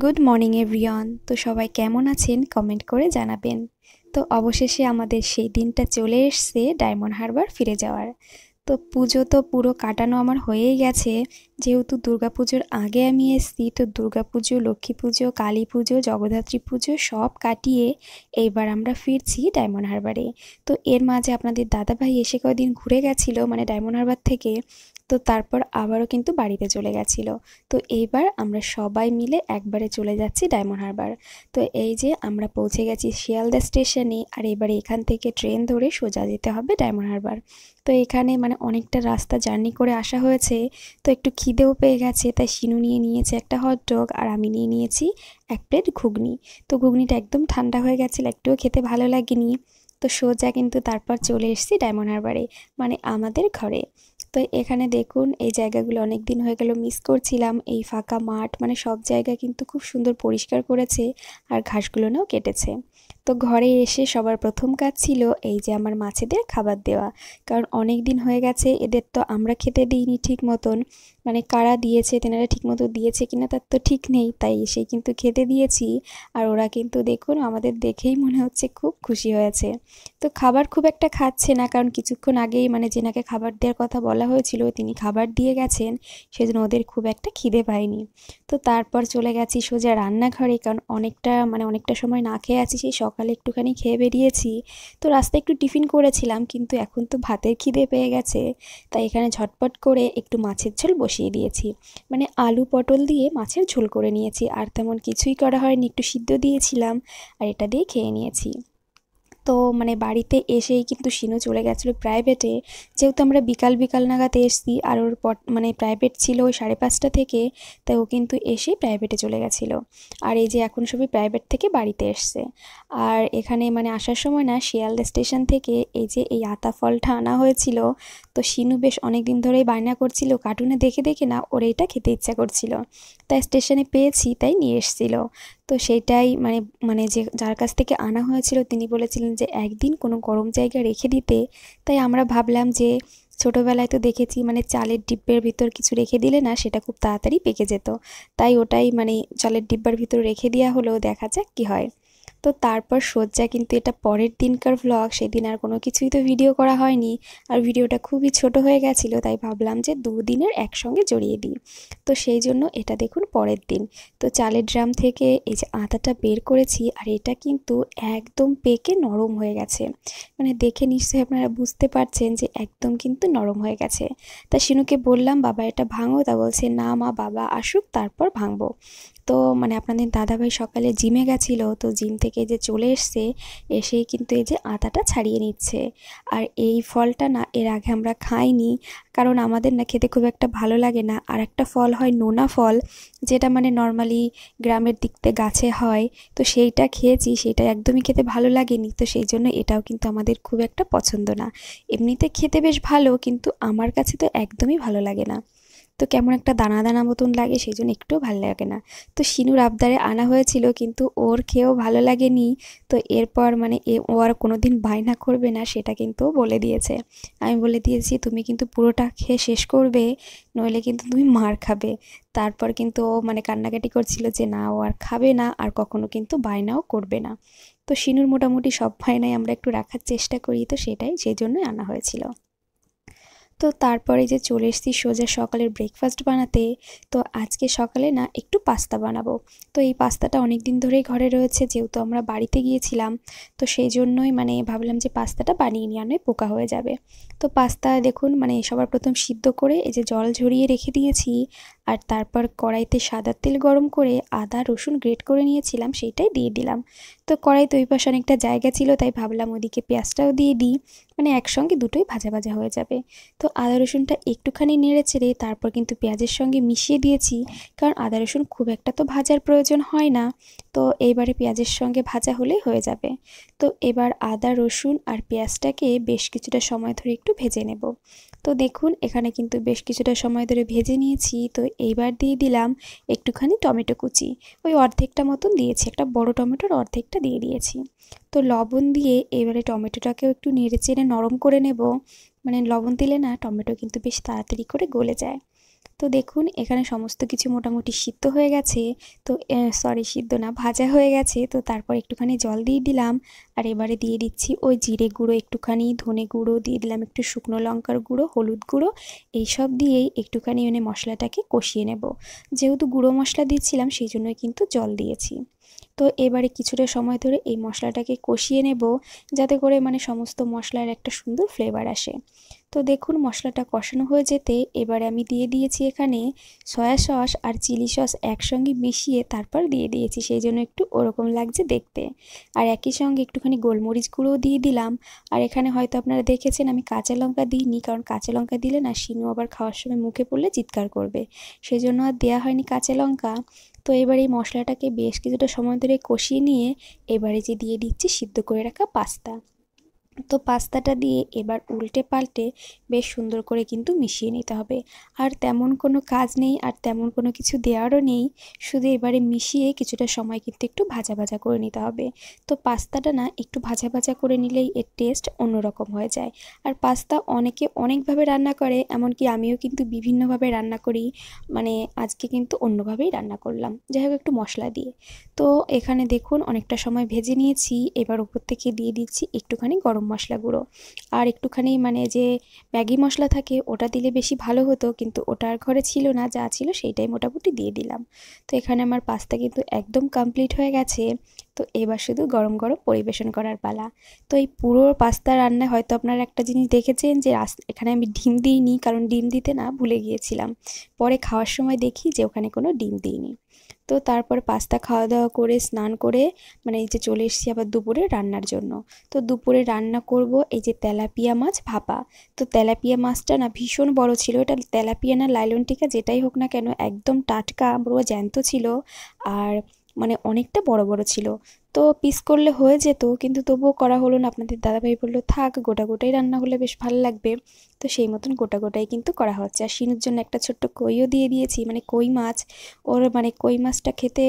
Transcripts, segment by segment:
Good morning everyone. তো সবাই কেমন আছেন কমেন্ট করে জানাবেন। তো অবশেষে আমাদের সেই দিনটা চলে এসছে ডায়মন্ড হারবার ফিরে যাওয়ার। তো পুজো তো পুরো কাটানো আমার হয়েই গেছে। যেহেতু দুর্গাপুজোর আগে আমি এসেছি, তো দুর্গাপুজো, লক্ষ্মী পুজো, কালী পুজো, জগদ্ধাত্রী পুজো সব কাটিয়ে এইবার আমরা ফিরছি ডায়মন্ড হারবারে। তো এর মাঝে আপনাদের দাদাভাই এসে কয়েকদিন ঘুরে গেছিলো, মানে ডায়মন্ড হারবার থেকে। তো তারপর আবারও কিন্তু বাড়িতে চলে গেছিলো। তো এইবার আমরা সবাই মিলে একবারে চলে যাচ্ছি ডায়মন্ড হারবার। তো এই যে আমরা পৌঁছে গেছি শিয়ালদা স্টেশনে, আর এবারে এখান থেকে ট্রেন ধরে সোজা যেতে হবে ডায়মন্ড হারবার। তো এখানে মানে অনেকটা রাস্তা জার্নি করে আসা হয়েছে, তো একটু খিদেও পেয়ে গেছে, তাই শিনু নিয়ে নিয়েছে একটা হটডগ আর আমি নিয়ে নিয়েছি এক প্লেট ঘুগনি। তো ঘুগনিটা একদম ঠান্ডা হয়ে গেছিলো, একটুও খেতে ভালো লাগেনি। তো সোজা কিন্তু তারপর চলে এসেছি ডায়মন্ড হারবারে, মানে আমাদের ঘরে। তো এখানে দেখুন, এই জায়গাগুলো অনেক দিন হয়ে গেল মিস করছিলাম। এই ফাঁকা মাঠ, মানে সব জায়গা কিন্তু খুব সুন্দর পরিষ্কার করেছে, আর ঘাসগুলোও কেটেছে। তো ঘরে এসে সবার প্রথম কাজ ছিল এই যে আমার মাছেদের খাবার দেওয়া। কারণ অনেক দিন হয়ে গেছে এদের তো আমরা খেতে দিইনি ঠিক মতন, মানে কারা দিয়েছে, তেনারা ঠিক মতো দিয়েছে কিনা তার তো ঠিক নেই, তাই এসে কিন্তু খেতে দিয়েছি। আর ওরা কিন্তু দেখুন আমাদের দেখেই মনে হচ্ছে খুব খুশি হয়েছে। তো খাবার খুব একটা খাচ্ছে না, কারণ কিছুক্ষণ আগেই মানে যেনাকে খাবার দেওয়ার কথা বলা হয়েছিল তিনি খাবার দিয়ে গেছেন, সেজন্য ওদের খুব একটা খিদে পায়নি। তো তারপর চলে গেছি সোজা রান্নাঘরে, কারণ অনেকটা সময় না খেয়ে আছি, সেই সকালে একটুখানি খেয়ে বেরিয়েছি। তো রাস্তায় একটু টিফিন করেছিলাম, কিন্তু এখন তো ভাতের খিদে পেয়ে গেছে, তাই এখানে ঝটপট করে একটু মাছের ঝোল বসিয়ে দিয়েছি। মানে আলু পটল দিয়ে মাছের ঝোল করে নিয়েছি, আর তেমন কিছুই করা হয়নি, একটু সিদ্ধ দিয়েছিলাম আর এটা দিয়ে খেয়ে নিয়েছি। তো মানে বাড়িতে এসেই কিন্তু শিনু চলে গেছিলো প্রাইভেটে। যেহেতু আমরা বিকাল বিকাল নাগাদ এসেছি, আর ওর মানে প্রাইভেট ছিল ওই 5:30 থেকে, তাই ও কিন্তু এসেই প্রাইভেটে চলে গেছিলো। আর এই যে এখন সবই প্রাইভেট থেকে বাড়িতে এসছে। আর এখানে মানে আসার সময় না শিয়ালদা স্টেশন থেকে এই যে এই আতা ফলটা আনা হয়েছিল। তো শিনু বেশ অনেক দিন ধরেই বায়না করছিল, কার্টুনে দেখে দেখে না ওর এইটা খেতে ইচ্ছা করছিল, তাই স্টেশনে পেয়েছি তাই নিয়ে এসেছিলো। তো সেইটাই মানে মানে যে যার কাছ থেকে আনা হয়েছিল তিনি বলেছিলেন যে একদিন কোনো গরম জায়গায় রেখে দিতে। তাই আমরা ভাবলাম যে ছোটোবেলায় তো দেখেছি মানে চালের ডিব্বের ভিতর কিছু রেখে দিলে না সেটা খুব তাড়াতাড়ি পেকে যেত, তাই ওটাই মানে চালের ডিব্বার ভিতর রেখে দেওয়া হলো, দেখা যাক কী হয়। তো তারপর সজ্জা কিন্তু এটা পরের দিনকার ভ্লগ, সেদিন আর কোনো কিছুই তো ভিডিও করা হয়নি, আর ভিডিওটা খুবই ছোট হয়ে গেছিলো, তাই ভাবলাম যে দুদিনের একসঙ্গে জড়িয়ে দিই। তো সেই জন্য এটা দেখুন পরের দিন। তো চালের ড্রাম থেকে এই যে আটাটা বের করেছি, আর এটা কিন্তু একদম পেকে নরম হয়ে গেছে। মানে দেখে নিশ্চয়ই আপনারা বুঝতে পারছেন যে একদম কিন্তু নরম হয়ে গেছে। তা শিনুকে বললাম বাবা এটা ভাঙো, তা বলছে না মা, বাবা আসুক তারপর ভাঙবো। তো মানে আপনাদের দাদাভাই সকালে জিমে গেছিলো, তো জিম থেকে যে চলে এসছে, এসেই কিন্তু এই যে আটাটা ছাড়িয়ে নিচ্ছে। আর এই ফলটা না এর আগে আমরা খাইনি, কারণ আমাদের না খেতে খুব একটা ভালো লাগে না। আর একটা ফল হয় নোনা ফল, যেটা মানে নর্মালি গ্রামের দিকতে গাছে হয়, তো সেইটা খেয়েছি, সেটা একদমই খেতে ভালো লাগেনি। তো সেই জন্য এটাও কিন্তু আমাদের খুব একটা পছন্দ না। এমনিতে খেতে বেশ ভালো, কিন্তু আমার কাছে তো একদমই ভালো লাগে না। তো কেমন একটা দানা দানা মতন লাগে, সেই জন্য একটুও ভালো লাগে না। তো শিনুর আবদারে আনা হয়েছিল, কিন্তু ওর খেয়েও ভালো লাগেনি। তো এরপর মানে ও আর কোনো দিন বায়না করবে না সেটা কিন্তু ও বলে দিয়েছে। আমি বলে দিয়েছি তুমি কিন্তু পুরোটা খেয়ে শেষ করবে, নইলে কিন্তু তুমি মার খাবে। তারপর কিন্তু ও মানে কান্নাকাটি করছিল যে না ও আর খাবে না, আর কখনো কিন্তু বায়নাও করবে না। তো শিনুর মোটামুটি সব বায়নাই আমরা একটু রাখার চেষ্টা করি, তো সেটাই সেই জন্যই আনা হয়েছিল। তো তারপরে যে চলে এসেছি সোজা সকালের ব্রেকফাস্ট বানাতে। তো আজকে সকালে না একটু পাস্তা বানাবো। তো এই পাস্তাটা অনেক দিন ধরেই ঘরে রয়েছে, যেহেতু আমরা বাড়িতে গিয়েছিলাম, তো সেই জন্যই মানে ভাবলাম যে পাস্তাটা বানিয়ে নিয়ে আনলে পোকা হয়ে যাবে। তো পাস্তা দেখুন মানে সবার প্রথম সিদ্ধ করে এই যে জল ঝরিয়ে রেখে দিয়েছি, আর তারপর কড়াইতে সাদা তেল গরম করে আদা রসুন গ্রেট করে নিয়েছিলাম সেইটাই দিয়ে দিলাম। তো কড়াইতে ওই পাশে অনেকটা জায়গা ছিল, তাই ভাবলাম ওদিকে পেঁয়াজটাও দিয়ে দিই, মানে একসঙ্গে দুটোই ভাজা ভাজা হয়ে যাবে। তো আদা রসুনটা একটুখানি নেড়ে চেড়ে তারপর কিন্তু পেঁয়াজের সঙ্গে মিশিয়ে দিয়েছি, কারণ আদা রসুন খুব একটা তো ভাজার প্রয়োজন হয় না। তো এইবারে পেঁয়াজের সঙ্গে ভাজা হলেই হয়ে যাবে। তো এবার আদা রসুন আর পেঁয়াজটাকে বেশ কিছুটা সময় ধরে একটু ভেজে নেব। তো দেখুন এখানে কিন্তু বেশ কিছুটা সময় ধরে ভেজে নিয়েছি। তো এইবার দিয়ে দিলাম একটুখানি টমেটো কুচি, ওই অর্ধেকটা মতন দিয়েছি, একটা বড় টমেটোর অর্ধেকটা দিয়ে দিয়েছি। তো লবণ দিয়ে এবারে টমেটোটাকেও একটু নেড়ে চেড়ে নরম করে নেব। মানে লবণ দিলে না টমেটো কিন্তু বেশ তাড়াতাড়ি করে গলে যায়। তো দেখুন এখানে সমস্ত কিছু মোটামুটি সিদ্ধ হয়ে গেছে। তো সরি, সিদ্ধ না, ভাজা হয়ে গেছে। তো তারপর একটুখানি জল দিয়ে দিলাম, আর এবারে দিয়ে দিচ্ছি ওই জিরে গুঁড়ো একটুখানি, ধনে গুঁড়ো দিয়ে দিলাম, একটু শুকনো লঙ্কার গুঁড়ো, হলুদ গুঁড়ো, এইসব দিয়েই একটুখানি মানে মশলাটাকে কষিয়ে নেব। যেহেতু গুঁড়ো মশলা দিচ্ছিলাম সেই জন্যই কিন্তু জল দিয়েছি। তো এবারে কিছুটা সময় ধরে এই মশলাটাকে কষিয়ে নেব, যাতে করে মানে সমস্ত মশলার একটা সুন্দর ফ্লেভার আসে। তো দেখুন মশলাটা কষানো হয়ে যেতে এবারে আমি দিয়ে দিয়েছি এখানে সয়া সস আর চিলি সস একসঙ্গে মিশিয়ে তারপর দিয়ে দিয়েছি, সেই জন্য একটু ওরকম লাগছে দেখতে। আর একই সঙ্গে একটুখানি গোলমরিচ গুঁড়োও দিয়ে দিলাম। আর এখানে হয়তো আপনারা দেখেছেন আমি কাঁচা লঙ্কা দিইনি, কারণ কাঁচা লঙ্কা দিলে না শিনু আবার খাওয়ার সময় মুখে পড়লে চিৎকার করবে, সেই জন্য আর দেওয়া হয়নি কাঁচা লঙ্কা। তো এবার এই মশলাটাকে বেশ কিছুটা সময় ধরে কষিয়ে নিয়ে এবারে যে দিয়ে দিচ্ছি সিদ্ধ করে রাখা পাস্তা। তো পাস্তাটা দিয়ে এবার উল্টে পাল্টে বেশ সুন্দর করে কিন্তু মিশিয়ে নিতে হবে। আর তেমন কোনো কাজ নেই, আর তেমন কোনো কিছু দেওয়ারও নেই, শুধু এবারে মিশিয়ে কিছুটা সময় কিন্তু একটু ভাজা ভাজা করে নিতে হবে। তো পাস্তাটা না একটু ভাজা ভাজা করে নিলেই এর টেস্ট অন্যরকম হয়ে যায়। আর পাস্তা অনেকে অনেকভাবে রান্না করে, এমনকি আমিও কিন্তু বিভিন্নভাবে রান্না করি, মানে আজকে কিন্তু অন্যভাবেই রান্না করলাম, যাই হোক একটু মশলা দিয়ে। তো এখানে দেখুন অনেকটা সময় ভেজে নিয়েছি, এবার উপর থেকে দিয়ে দিচ্ছি একটুখানি গরম মশলা গুঁড়ো, আর একটুখানি মানে যে ম্যাগি মশলা থাকে ওটা দিলে বেশি ভালো হতো, কিন্তু ওটা আর ঘরে ছিল না, যা ছিল সেইটাই মোটামুটি দিয়ে দিলাম। তো এখানে আমার পাস্তা কিন্তু একদম কমপ্লিট হয়ে গেছে। তো এবার শুধু গরম গরম পরিবেশন করার পালা। তো এই পুরো পাস্তা রান্নায় হয়তো আপনারা একটা জিনিস দেখেছেন যে এখানে আমি ডিম দিইনি, কারণ ডিম দিতে না ভুলে গিয়েছিলাম, পরে খাওয়ার সময় দেখি যে ওখানে কোনো ডিম দিইনি। তো তারপর পাস্তা খাওয়া দাওয়া করে স্নান করে মানে এই যে চলে এসেছি আবার দুপুরে রান্নার জন্য। তো দুপুরে রান্না করব এই যে তেলাপিয়া মাছ ভাপা। তো তেলাপিয়া মাছটা না ভীষণ বড় ছিল, এটা তেলাপিয়া না লাইলন টিকা যেটাই হোক না কেন একদম টাটকা পুরো জ্যান্ত ছিল, আর মানে অনেকটা বড় বড় ছিল। তো পিস করলে হয়ে যেত, কিন্তু তবুও করা হলো না, আপনাদের দাদাভাই বললো থাক গোটা গোটাই রান্না হলে বেশ ভালো লাগবে। তো সেই মতন গোটা গোটাই কিন্তু করা হচ্ছে। আর শিনুর জন্য একটা ছোট্ট কইও দিয়ে দিয়েছি, মানে কই মাছ। ওর মানে কই মাছটা খেতে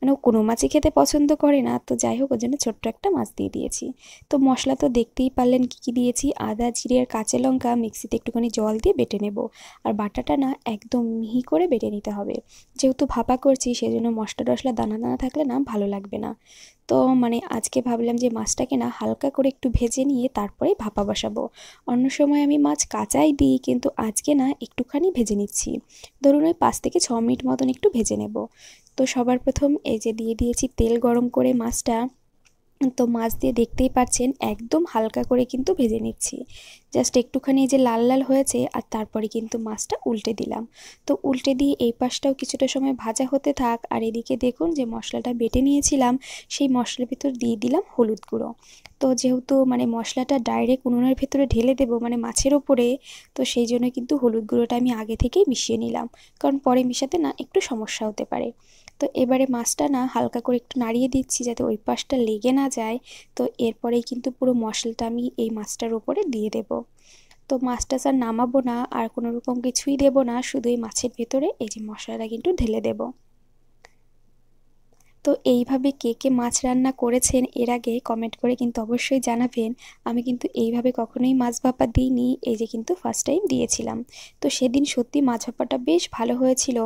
মানে ও কোনো মাছই খেতে পছন্দ করে না, তো যাই হোক ওর জন্য ছোট্ট একটা মাছ দিয়ে দিয়েছি। তো মশলা তো দেখতেই পারলেন কী কী দিয়েছি, আদা জিরে আর কাঁচা লঙ্কা মিক্সিতে একটুখানি জল দিয়ে বেটে নেব। আর বাটাটা না একদম মিহি করে বেটে নিতে হবে, যেহেতু ভাপা করছি সেজন্য মশলা টশলা দানা দানা থাকলে না ভালো লাগবে না। তো মানে আজকে ভাবলাম যে মাছটাকে না হালকা করে একটু ভেজে নিয়ে তারপরে ভাপা বসাবো। অন্য সময় আমি মাছ কাঁচাই দিই, কিন্তু আজকে না একটুখানি ভেজে নিচ্ছি, ধরুন ওই 5 থেকে 6 মিনিট মতন একটু ভেজে নেব। তো সবার প্রথম এই যে দিয়ে দিয়েছি তেল গরম করে মাছটা। তো মাছ দিয়ে দেখতেই পাচ্ছেন একদম হালকা করে কিন্তু ভেজে নিচ্ছি, জাস্ট একটুখানি এই যে লাল লাল হয়েছে, আর তারপরে কিন্তু মাছটা উল্টে দিলাম। তো উল্টে দিয়ে এই পাশটাও কিছুটা সময় ভাজা হতে থাক, আর এদিকে দেখুন যে মশলাটা বেটে নিয়েছিলাম সেই মশলার ভিতর দিয়ে দিলাম হলুদ গুঁড়ো। তো যেহেতু মানে মশলাটা ডাইরেক্ট উনুনের ভেতরে ঢেলে দেবো মানে মাছের ওপরে, তো সেই জন্য কিন্তু হলুদ গুঁড়োটা আমি আগে থেকেই মিশিয়ে নিলাম, কারণ পরে মিশাতে না একটু সমস্যা হতে পারে। তো এবারে মাছটা না হালকা করে একটু নাড়িয়ে দিচ্ছি যাতে ওই পাশটা লেগে না যায়। তো এরপরেই কিন্তু পুরো মশলাটা আমি এই মাছটার উপরে দিয়ে দেব। তো মাছটা স্যার নামাবো না, আর কোনো রকম কিছুই দেবো না, শুধু এই মাছের ভেতরে এই যে মশলাটা কিন্তু ঢেলে দেবো। তো এইভাবে কে কে মাছ রান্না করেছেন এর আগে কমেন্ট করে কিন্তু অবশ্যই জানাবেন। আমি কিন্তু এইভাবে কখনোই মাছ ভাপা দিইনি, এই যে কিন্তু ফার্স্ট টাইম দিয়েছিলাম। তো সেদিন সত্যি মাছ ভাপাটা বেশ ভালো হয়েছিল,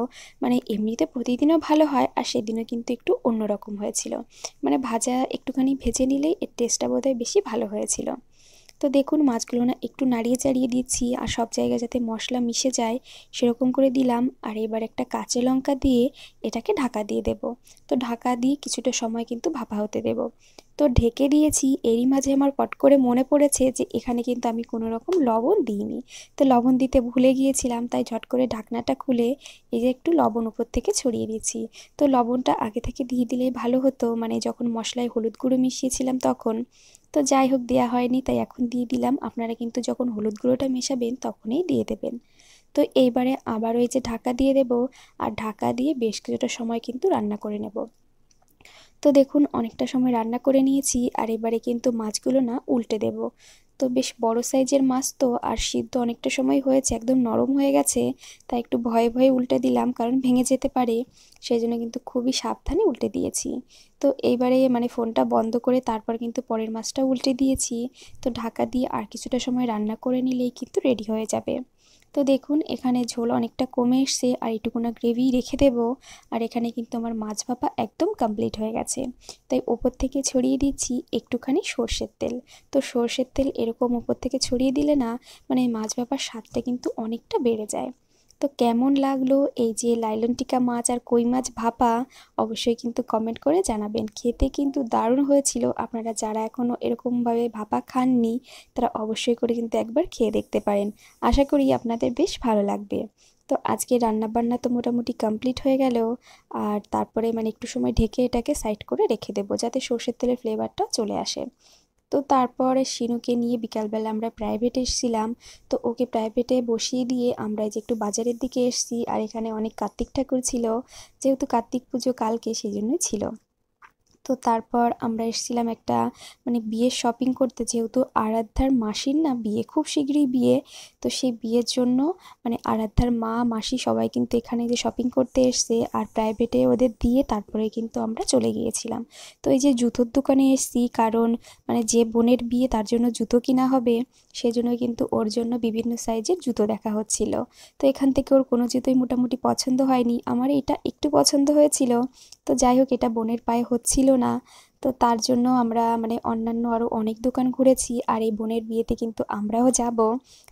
মানে এমনিতে প্রতিদিনও ভালো হয়, আর সেদিনও কিন্তু একটু অন্যরকম হয়েছিল, মানে ভাজা একটুখানি ভেজে নিলেই এর টেস্টটা বোধহয় বেশি ভালো হয়েছিল। তো দেখুন মাছগুলো না একটু নাড়িয়ে চাড়িয়ে দিচ্ছি, আর সব জায়গায় যাতে মশলা মিশে যায় সেরকম করে দিলাম। আর এবার একটা কাঁচা লঙ্কা দিয়ে এটাকে ঢাকা দিয়ে দেব। তো ঢাকা দিয়ে কিছুটা সময় কিন্তু ভাপা হতে দেব। তো ঢেকে দিয়েছি, এরই মাঝে আমার পট করে মনে পড়েছে যে এখানে কিন্তু আমি কোনো রকম লবণ দিইনি। তো লবণ দিতে ভুলে গিয়েছিলাম, তাই ঝট করে ঢাকনাটা খুলে এই যে একটু লবণ উপর থেকে ছড়িয়ে দিচ্ছি। তো লবণটা আগে থেকে দিয়ে দিলেই ভালো হতো, মানে যখন মশলায় হলুদ গুঁড়ো মিশিয়েছিলাম তখন। তো যাই হোক দেওয়া হয়নি, তাই এখন দিয়ে দিলাম। আপনারা কিন্তু যখন হলুদ গুঁড়োটা মেশাবেন তখনই দিয়ে দেবেন। তো এইবারে আবারও এই যে ঢাকা দিয়ে দেব, আর ঢাকা দিয়ে বেশ কিছুটা সময় কিন্তু রান্না করে নেব। তো দেখুন অনেকটা সময় রান্না করে নিয়েছি, আর এবারে কিন্তু মাছগুলো না উল্টে দেব। তো বেশ বড় সাইজের মাছ তো, আর সিদ্ধ অনেকটা সময় হয়েছে একদম নরম হয়ে গেছে, তাই একটু ভয়ে ভয়ে উল্টে দিলাম, কারণ ভেঙে যেতে পারে, সেই জন্য কিন্তু খুবই সাবধানে উল্টে দিয়েছি। তো এইবারে মানে ফোনটা বন্ধ করে তারপর কিন্তু পরের মাছটা উল্টে দিয়েছি। তো ঢাকা দিয়ে আর কিছুটা সময় রান্না করে নিলেই কিন্তু রেডি হয়ে যাবে। তো দেখুন এখানে ঝোল অনেকটা কমে এসছে, আর এইটুকুনা গ্রেভি রেখে দেব। আর এখানে কিন্তু আমার মাছ ভাপা একদম কমপ্লিট হয়ে গেছে। তাই ওপর থেকে ছড়িয়ে দিচ্ছি একটুখানি সর্ষের তেল। তো সর্ষের তেল এরকম ওপর থেকে ছড়িয়ে দিলে না মানে মাছ ভাপার স্বাদটা কিন্তু অনেকটা বেড়ে যায়। তো কেমন লাগলো এই যে লাইলন টিকা মাছ আর কই মাছ ভাপা, অবশ্যই কিন্তু কমেন্ট করে জানাবেন। খেতে কিন্তু দারুণ হয়েছিল। আপনারা যারা এখনও এরকমভাবে ভাপা খাননি তারা অবশ্যই করে কিন্তু একবার খেয়ে দেখতে পারেন। আশা করি আপনাদের বেশ ভালো লাগবে। তো আজকে রান্নাবান্না তো মোটামুটি কমপ্লিট হয়ে গেল। আর তারপরে মানে একটু সময় ঢেকে এটাকে সাইড করে রেখে দেবো যাতে সর্ষের তেলের ফ্লেভারটা চলে আসে। তো তারপরে শিনুকে নিয়ে বিকালবেলা আমরা প্রাইভেটে এসেছিলাম। তো ওকে প্রাইভেটে বসিয়ে দিয়ে আমরা এই যে একটু বাজারের দিকে এসেছি। আর এখানে অনেক কার্তিক ঠাকুর ছিল, যেহেতু কার্তিক পুজো কালকে সেই জন্যই ছিল। তো তারপর আমরা এসেছিলাম একটা মানে বিয়ের শপিং করতে, যেহেতু আরাধ্যার মাসির না বিয়ে, খুব শীঘ্রই বিয়ে। তো সেই বিয়ের জন্য মানে আরাধ্যার মা মাসি সবাই কিন্তু এখানে যে শপিং করতে এসছে, আর প্রাইভেটে ওদের দিয়ে তারপরে কিন্তু আমরা চলে গিয়েছিলাম। তো এই যে জুতোর দোকানে এসছি, কারণ মানে যে বোনের বিয়ে তার জন্য জুতো কিনা হবে, সেজন্য কিন্তু ওর জন্য বিভিন্ন সাইজের জুতো দেখা হচ্ছিল। তো এখান থেকে ওর কোনো জুতোই মোটামুটি পছন্দ হয়নি, আমার এটা একটু পছন্দ হয়েছিল। তো যাই হোক এটা বোনের পায়ে হচ্ছিল না। তো তার জন্য আমরা মানে অন্যান্য আরও অনেক দোকান ঘুরেছি, আর এই বোনের বিয়েতে কিন্তু আমরাও যাব।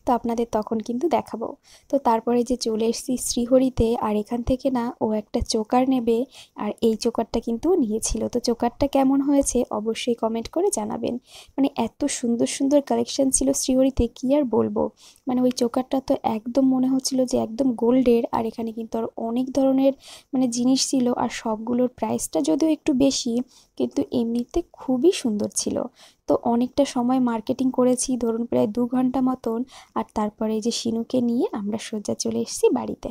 তো আপনাদের তখন কিন্তু দেখাবো। তো তারপরে যে চলে এসেছি শ্রীহরিতে, আর এখান থেকে না ও একটা চোকার নেবে, আর এই চোকারটা কিন্তু নিয়েছিল। তো চোকারটা কেমন হয়েছে অবশ্যই কমেন্ট করে জানাবেন। মানে এত সুন্দর সুন্দর কালেকশন ছিল শ্রীহরিতে, কি আর বলবো। মানে ওই চোকারটা তো একদম মনে হচ্ছিল যে একদম গোল্ডের। আর এখানে কিন্তু আর অনেক ধরনের মানে জিনিস ছিল, আর সবগুলোর প্রাইসটা যদিও একটু বেশি, কিন্তু এমনিতে খুবই সুন্দর ছিল। তো অনেকটা সময় মার্কেটিং করেছি, ধরুন প্রায় 2 ঘন্টা মতন। আর তারপরে এই যে শিনুকে নিয়ে আমরা সোজা চলে এসেছি বাড়িতে।